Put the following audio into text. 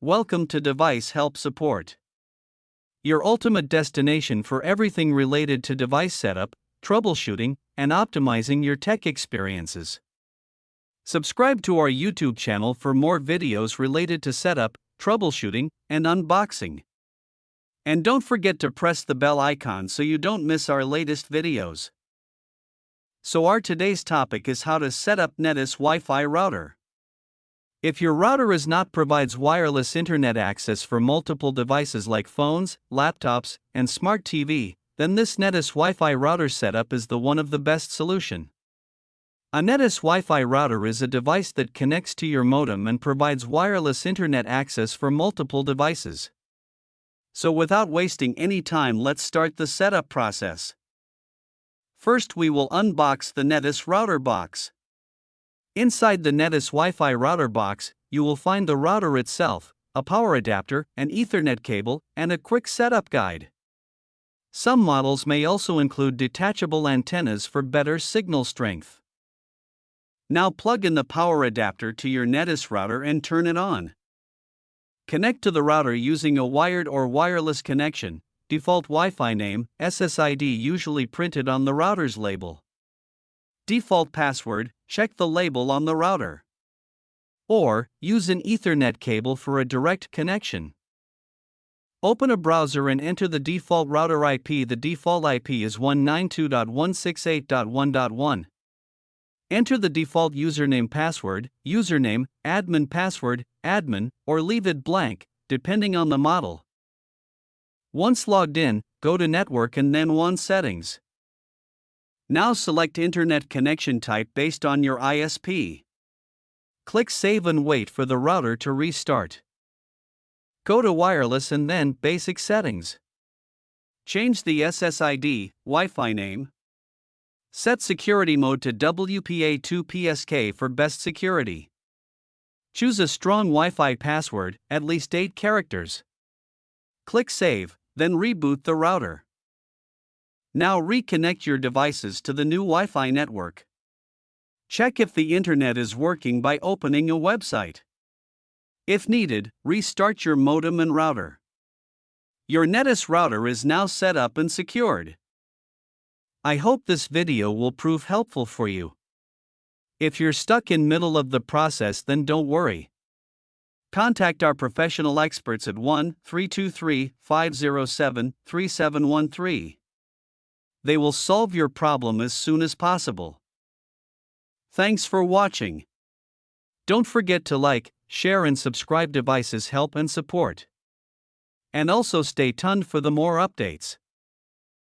Welcome to Device Help Support, your ultimate destination for everything related to device setup, troubleshooting, and optimizing your tech experiences. Subscribe to our YouTube channel for more videos related to setup, troubleshooting, and unboxing. And don't forget to press the bell icon so you don't miss our latest videos. So our today's topic is how to set up Netis Wi-Fi router. If your router provides wireless internet access for multiple devices like phones, laptops, and smart TV, then this Netis Wi-Fi router setup is one of the best solution. A Netis Wi-Fi router is a device that connects to your modem and provides wireless internet access for multiple devices. So without wasting any time, let's start the setup process. First, we will unbox the Netis router box. Inside the Netis Wi-Fi router box, you will find the router itself, a power adapter, an Ethernet cable, and a quick setup guide. Some models may also include detachable antennas for better signal strength. Now plug in the power adapter to your Netis router and turn it on. Connect to the router using a wired or wireless connection, default Wi-Fi name, SSID usually printed on the router's label. Default password, check the label on the router. Or, use an Ethernet cable for a direct connection. Open a browser and enter the default router IP. The default IP is 192.168.1.1. Enter the default username password, username, admin password, admin, or leave it blank, depending on the model. Once logged in, go to Network and then WAN Settings. Now select Internet connection type based on your ISP. Click Save and wait for the router to restart. Go to Wireless and then Basic Settings. Change the SSID, Wi-Fi name. Set security mode to WPA2PSK for best security. Choose a strong Wi-Fi password, at least 8 characters. Click Save, then reboot the router. Now reconnect your devices to the new Wi-Fi network. Check if the internet is working by opening a website. If needed, restart your modem and router. Your Netis router is now set up and secured. I hope this video will prove helpful for you. If you're stuck in middle of the process, then don't worry. Contact our professional experts at 1-323-507-3713. They will solve your problem as soon as possible. Thanks for watching. Don't forget to like, share and subscribe. Devices Help and Support. And also stay tuned for the more updates.